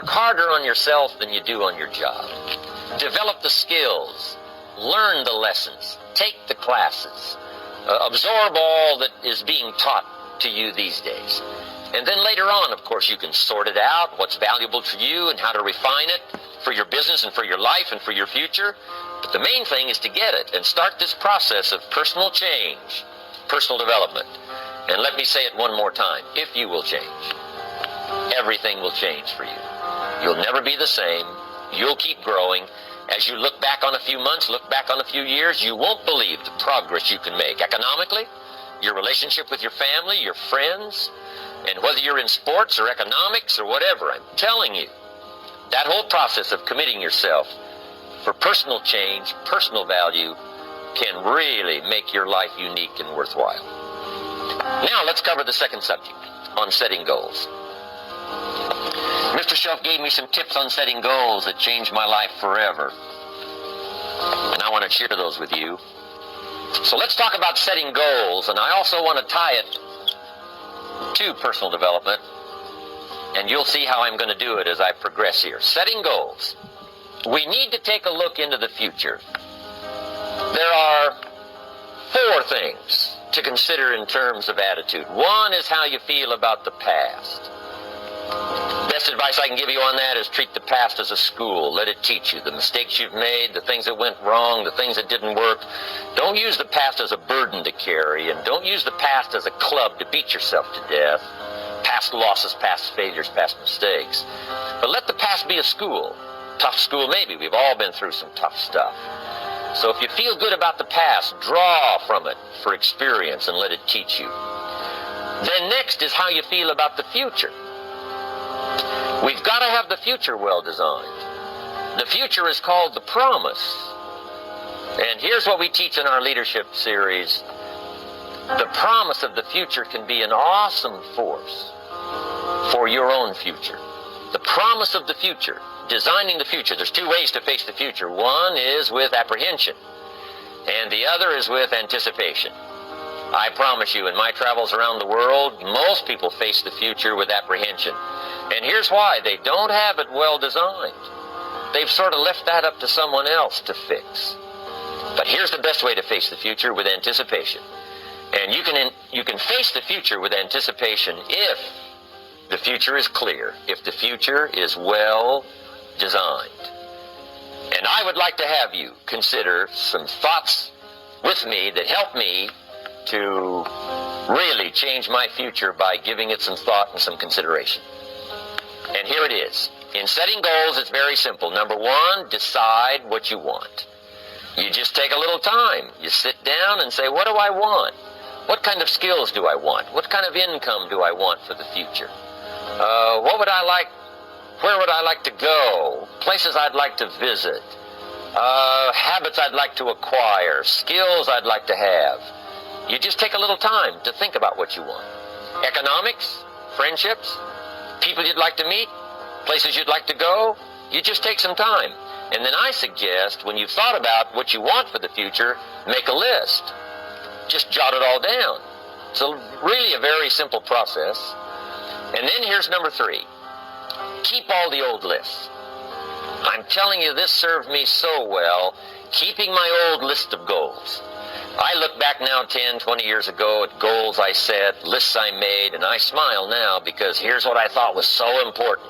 Work harder on yourself than you do on your job. Develop the skills. Learn the lessons. Take the classes. Absorb all that is being taught to you these days. And then later on, of course, you can sort it out, what's valuable for you and how to refine it for your business and for your life and for your future. But the main thing is to get it and start this process of personal change, personal development. And let me say it one more time. If you will change, everything will change for you. You'll never be the same. You'll keep growing. As you look back on a few months, look back on a few years, you won't believe the progress you can make economically, your relationship with your family, your friends, and whether you're in sports or economics or whatever. I'm telling you, that whole process of committing yourself for personal change, personal value, can really make your life unique and worthwhile. Now let's cover the second subject, on setting goals. Mr. Shelf gave me some tips on setting goals that changed my life forever. And I want to share those with you. So let's talk about setting goals, and I also want to tie it to personal development. And you'll see how I'm going to do it as I progress here. Setting goals. We need to take a look into the future. There are 4 things to consider in terms of attitude. One is how you feel about the past. Best advice I can give you on that is treat the past as a school. Let it teach you the mistakes you've made, the things that went wrong, the things that didn't work. Don't use the past as a burden to carry, and don't use the past as a club to beat yourself to death. Past losses, past failures, past mistakes. But let the past be a school. Tough school maybe. We've all been through some tough stuff. So if you feel good about the past, draw from it for experience and let it teach you. Then next is how you feel about the future. We've got to have the future well designed. The future is called the promise. And here's what we teach in our leadership series. The promise of the future can be an awesome force for your own future. The promise of the future, designing the future. There's 2 ways to face the future. One is with apprehension, and the other is with anticipation. I promise you, in my travels around the world, most people face the future with apprehension. And here's why. They don't have it well designed. They've sort of left that up to someone else to fix. But here's the best way to face the future, with anticipation. And you can face the future with anticipation if the future is clear, if the future is well designed. And I would like to have you consider some thoughts with me that help me to really change my future by giving it some thought and some consideration. And here it is. In setting goals, it's very simple. Number 1, decide what you want. You just take a little time. You sit down and say, what do I want? What kind of skills do I want? What kind of income do I want for the future? What would I like? Where would I like to go? Places I'd like to visit. Habits I'd like to acquire. Skills I'd like to have. You just take a little time to think about what you want. Economics, friendships, people you'd like to meet, places you'd like to go. You just take some time. And then I suggest, when you've thought about what you want for the future, make a list. Just jot it all down. It's really a very simple process. And then here's number 3. Keep all the old lists. I'm telling you, this served me so well, keeping my old list of goals. I look back now 10, 20 years ago at goals I set, lists I made, and I smile now because here's what I thought was so important,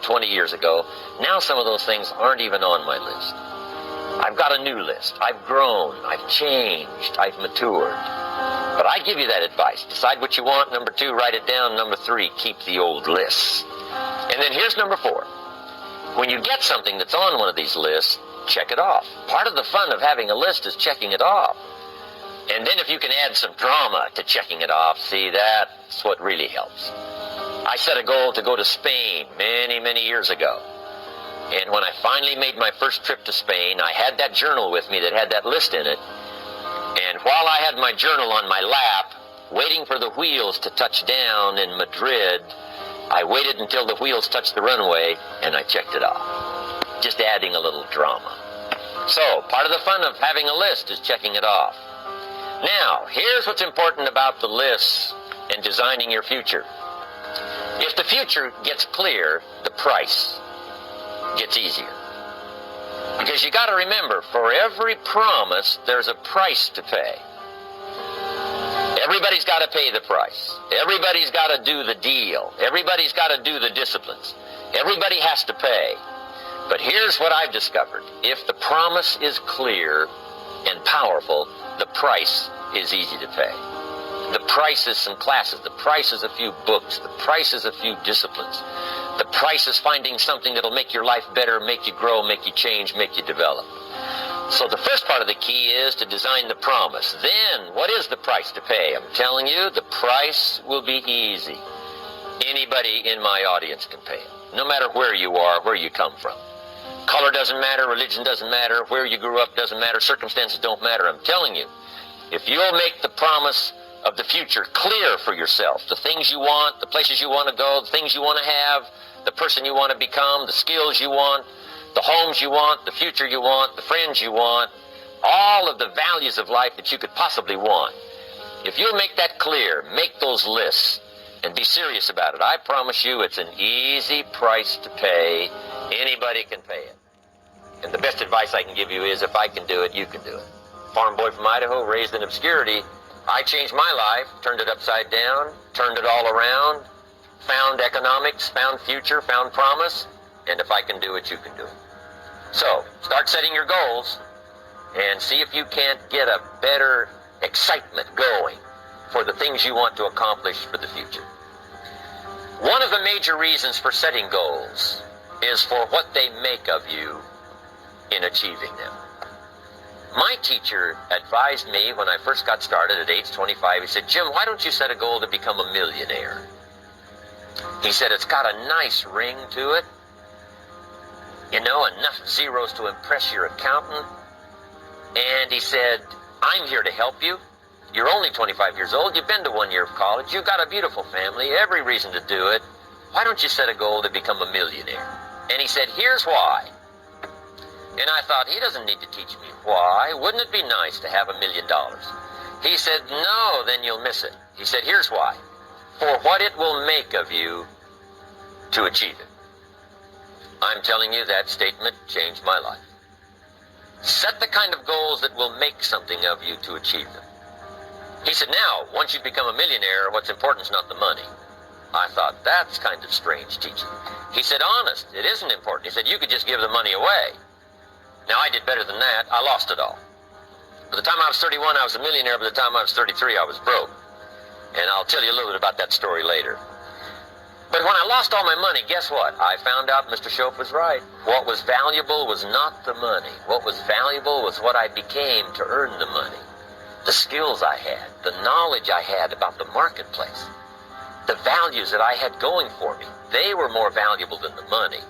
20 years ago. Now some of those things aren't even on my list. I've got a new list. I've grown. I've changed. I've matured. But I give you that advice. Decide what you want. Number 2, write it down. Number 3, keep the old lists. And then here's number 4. When you get something that's on one of these lists, check it off. Part of the fun of having a list is checking it off. And then if you can add some drama to checking it off, see, that's what really helps. I set a goal to go to Spain many, many years ago. And when I finally made my first trip to Spain, I had that journal with me that had that list in it. And while I had my journal on my lap, waiting for the wheels to touch down in Madrid, I waited until the wheels touched the runway, and I checked it off. Just adding a little drama. So, part of the fun of having a list is checking it off. Now, here's what's important about the lists and designing your future. If the future gets clear, the price gets easier. Because you got to remember, for every promise, there's a price to pay. Everybody's got to pay the price. Everybody's got to do the deal. Everybody's got to do the disciplines. Everybody has to pay. But here's what I've discovered. If the promise is clear and powerful, the price is easy to pay. The price is some classes. The price is a few books. The price is a few disciplines. The price is finding something that'll make your life better, make you grow, make you change, make you develop. So the first part of the key is to design the promise. Then, what is the price to pay? I'm telling you, the price will be easy. Anybody in my audience can pay it, no matter where you are, where you come from. Color doesn't matter, religion doesn't matter, where you grew up doesn't matter, circumstances don't matter. I'm telling you, if you'll make the promise of the future clear for yourself, the things you want, the places you want to go, the things you want to have, the person you want to become, the skills you want, the homes you want, the future you want, the friends you want, all of the values of life that you could possibly want. If you'll make that clear, make those lists, and be serious about it, I promise you it's an easy price to pay. Anybody can pay it. And the best advice I can give you is, if I can do it, you can do it. Farm boy from Idaho, raised in obscurity, I changed my life, turned it upside down, turned it all around, found economics, found future, found promise, and if I can do it, you can do it. So, start setting your goals and see if you can't get a better excitement going for the things you want to accomplish for the future. One of the major reasons for setting goals is for what they make of you in achieving them. My teacher advised me when I first got started at age 25, he said, "Jim, why don't you set a goal to become a millionaire?" He said, "It's got a nice ring to it. You know, enough zeros to impress your accountant." And he said, "I'm here to help you. You're only 25 years old. You've been to 1 year of college. You've got a beautiful family, every reason to do it. Why don't you set a goal to become a millionaire?" And he said, "Here's why." And I thought, he doesn't need to teach me why. Wouldn't it be nice to have $1 million? He said, "No, then you'll miss it." He said, "Here's why. For what it will make of you to achieve it." I'm telling you, that statement changed my life. Set the kind of goals that will make something of you to achieve them. He said, "Now, once you become a millionaire, what's important is not the money." I thought, that's kind of strange teaching. He said, "Honest, it isn't important." He said, "You could just give the money away." Now, I did better than that. I lost it all. By the time I was 31, I was a millionaire. By the time I was 33, I was broke. And I'll tell you a little bit about that story later. But when I lost all my money, guess what? I found out Mr. Shope was right. What was valuable was not the money. What was valuable was what I became to earn the money. The skills I had, the knowledge I had about the marketplace, the values that I had going for me, they were more valuable than the money.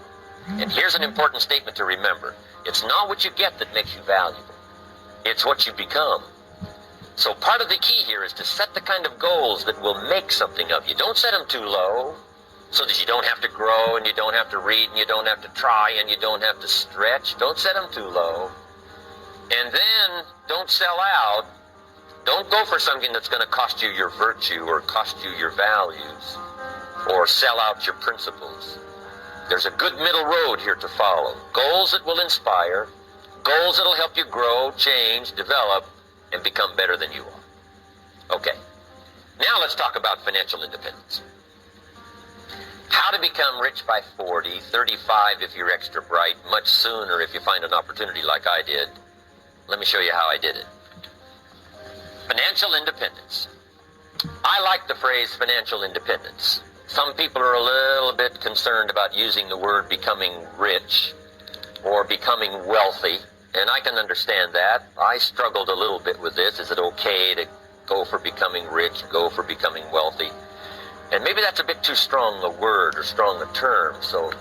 And here's an important statement to remember. It's not what you get that makes you valuable. It's what you become. So part of the key here is to set the kind of goals that will make something of you. Don't set them too low so that you don't have to grow and you don't have to read and you don't have to try and you don't have to stretch. Don't set them too low. And then don't sell out. Don't go for something that's going to cost you your virtue or cost you your values or sell out your principles. There's a good middle road here to follow. Goals that will inspire, goals that will help you grow, change, develop, and become better than you are. Okay, now let's talk about financial independence. How to become rich by 40, 35 if you're extra bright, much sooner if you find an opportunity like I did. Let me show you how I did it. Financial independence. I like the phrase financial independence. Some people are a little bit concerned about using the word becoming rich or becoming wealthy, and I can understand that. I struggled a little bit with this. Is it okay to go for becoming rich, go for becoming wealthy? And maybe that's a bit too strong a word or strong a term. So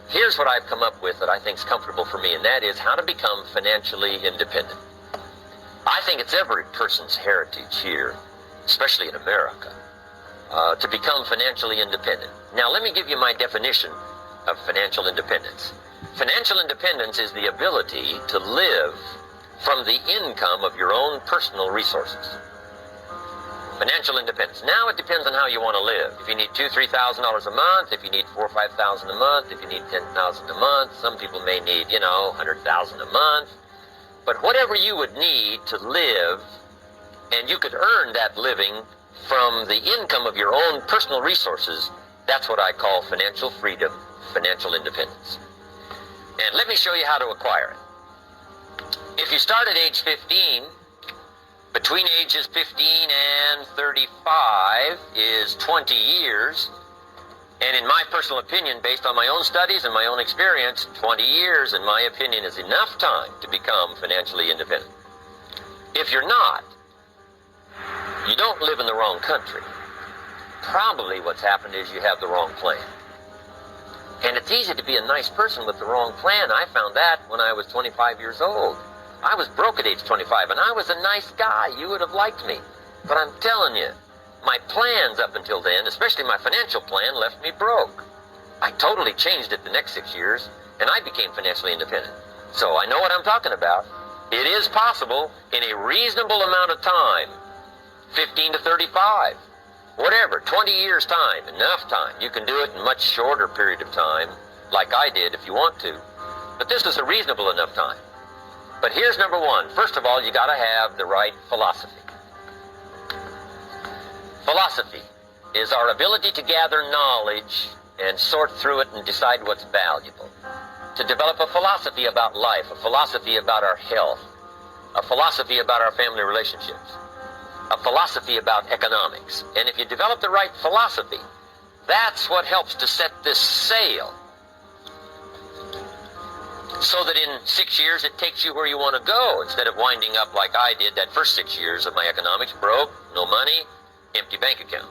here's what I've come up with that I think is comfortable for me, and that is how to become financially independent. I think it's every person's heritage here, especially in America, to become financially independent. Now, let me give you my definition of financial independence. Financial independence is the ability to live from the income of your own personal resources. Financial independence. Now it depends on how you want to live. If you need $2,000, $3,000 a month, if you need $4,000 or $5,000 a month, if you need $10,000 a month, some people may need, $100,000 a month. But whatever you would need to live, and you could earn that living from the income of your own personal resources, that's what I call financial freedom, financial independence. And let me show you how to acquire it. If you start at age 15, between ages 15 and 35 is 20 years. And in my personal opinion, based on my own studies and my own experience, 20 years, in my opinion, is enough time to become financially independent. If you're not, you don't live in the wrong country. Probably what's happened is you have the wrong plan. And it's easy to be a nice person with the wrong plan. I found that when I was 25 years old. I was broke at age 25, and I was a nice guy. You would have liked me. But I'm telling you, my plans up until then, especially my financial plan, left me broke. I totally changed it the next 6 years, and I became financially independent. So I know what I'm talking about. It is possible in a reasonable amount of time, 15 to 35, whatever, 20 years time, enough time. You can do it in a much shorter period of time, like I did if you want to. But this is a reasonable enough time. But here's number one. First of all, you got to have the right philosophy. Philosophy is our ability to gather knowledge and sort through it and decide what's valuable. To develop a philosophy about life, a philosophy about our health, a philosophy about our family relationships, a philosophy about economics. And if you develop the right philosophy, that's what helps to set this sail. So that in 6 years it takes you where you want to go, instead of winding up like I did that first 6 years of my economics, broke, no money, empty bank account.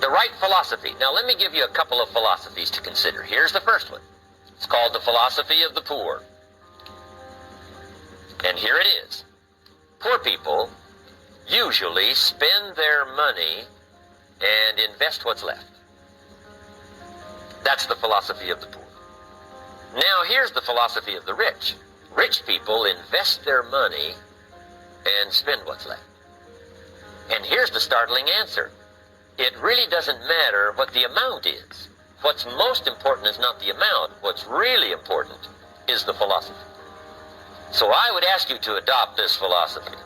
The right philosophy. Now let me give you a couple of philosophies to consider. Here's the first one. It's called the philosophy of the poor. And here it is. Poor people usually spend their money and invest what's left. That's the philosophy of the poor. Now, here's the philosophy of the rich. Rich people invest their money and spend what's left. And here's the startling answer. It really doesn't matter what the amount is. What's most important is not the amount. What's really important is the philosophy. So I would ask you to adopt this philosophy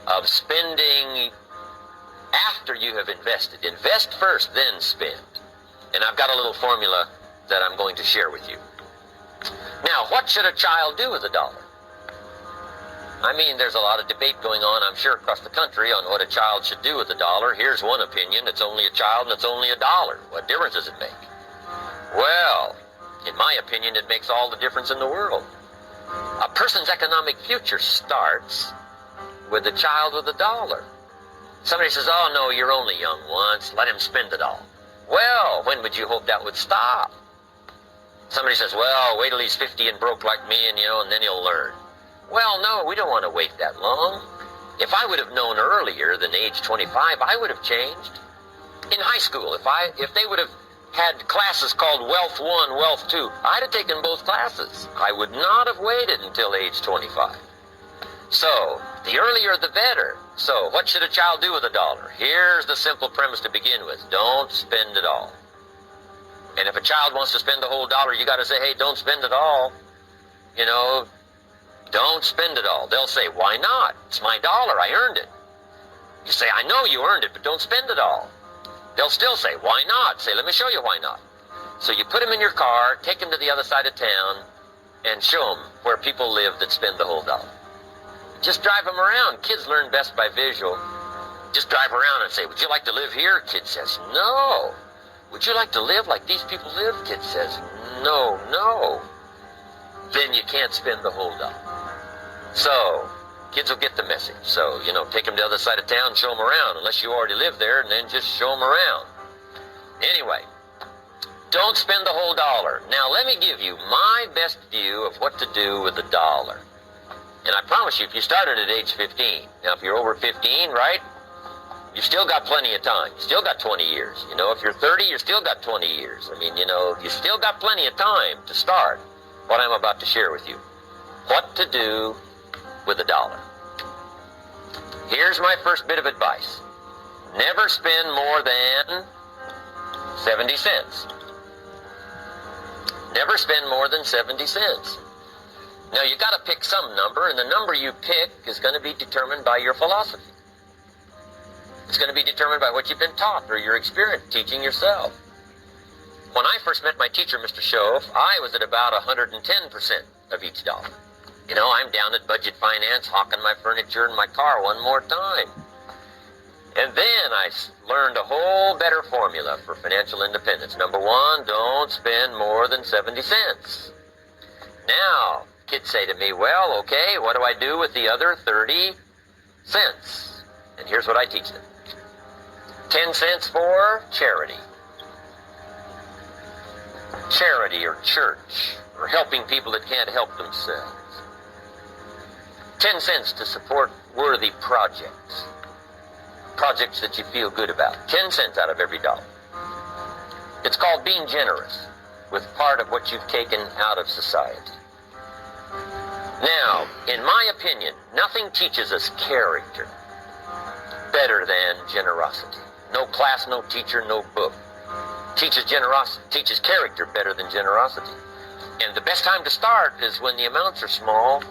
of spending after you have invested. Invest first, then spend. And I've got a little formula that I'm going to share with you. Now, what should a child do with $1? I mean, there's a lot of debate going on, I'm sure, across the country on what a child should do with $1. Here's one opinion. It's only a child and it's only $1. What difference does it make? Well, in my opinion, it makes all the difference in the world. A person's economic future starts with a child with $1. Somebody says, oh, no, you're only young once. Let him spend it all. Well, when would you hope that would stop? Somebody says, well, wait till he's 50 and broke like me, and then he'll learn. Well, no, we don't want to wait that long. If I would have known earlier than age 25, I would have changed. In high school, if they would have had classes called Wealth 1, Wealth 2, I'd have taken both classes. I would not have waited until age 25. So, the earlier the better. So, what should a child do with $1? Here's the simple premise to begin with. Don't spend it all. And if a child wants to spend the whole $1, you got to say, hey, don't spend it all. Don't spend it all. They'll say, why not? It's my $1. I earned it. You say, I know you earned it, but don't spend it all. They'll still say, why not? Say, let me show you why not. So you put them in your car, take them to the other side of town, and show them where people live that spend the whole $1. Just drive them around. Kids learn best by visual. Just drive around and say, would you like to live here? Kid says, no. Would you like to live like these people live? Kid says, no, no. Then you can't spend the whole $1. So, kids will get the message. So, take them to the other side of town, show them around, unless you already live there, and then just show them around. Anyway, don't spend the whole $1. Now, let me give you my best view of what to do with $1. And I promise you, if you started at age 15, now if you're over 15, right, you've still got plenty of time. You still got 20 years. If you're 30, you still got 20 years. I mean, you still got plenty of time to start what I'm about to share with you. What to do with $1. Here's my first bit of advice. Never spend more than 70 cents. Never spend more than 70 cents. Now, you got to pick some number, and the number you pick is going to be determined by your philosophy. It's going to be determined by what you've been taught or your experience teaching yourself. When I first met my teacher, Mr. Shove, I was at about 110% of each dollar. You know, I'm down at Budget Finance, hawking my furniture and my car one more time. And then I learned a whole better formula for financial independence. Number one, don't spend more than 70 cents. Now, kids say to me, well, okay, what do I do with the other 30 cents? And here's what I teach them. 10 cents for charity. Charity or church, or helping people that can't help themselves. 10 cents to support worthy projects. Projects that you feel good about. 10 cents out of every dollar. It's called being generous with part of what you've taken out of society. Now, in my opinion, nothing teaches us character better than generosity. No class, no teacher, no book teaches generosity, teaches character better than generosity. And the best time to start is when the amounts are small.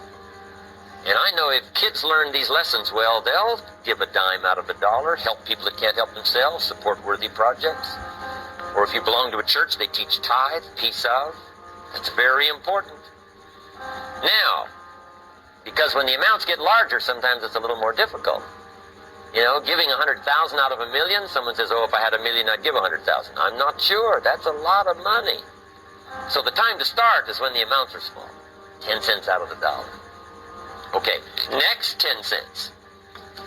And I know if kids learn these lessons well, they'll give a dime out of a dollar, help people that can't help themselves, support worthy projects. Or if you belong to a church, they teach tithe, peace of. That's very important. Now, because when the amounts get larger, sometimes it's a little more difficult. You know, giving 100,000 out of a million, someone says, oh, if I had a million, I'd give 100,000. I'm not sure. That's a lot of money. So the time to start is when the amounts are small. 10 cents out of the dollar. Okay, next 10 cents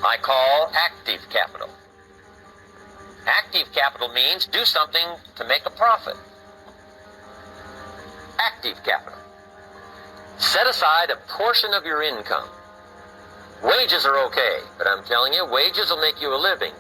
I call active capital. Active capital means do something to make a profit. Active capital. Set aside a portion of your income. Wages are okay, but I'm telling you, wages will make you a living.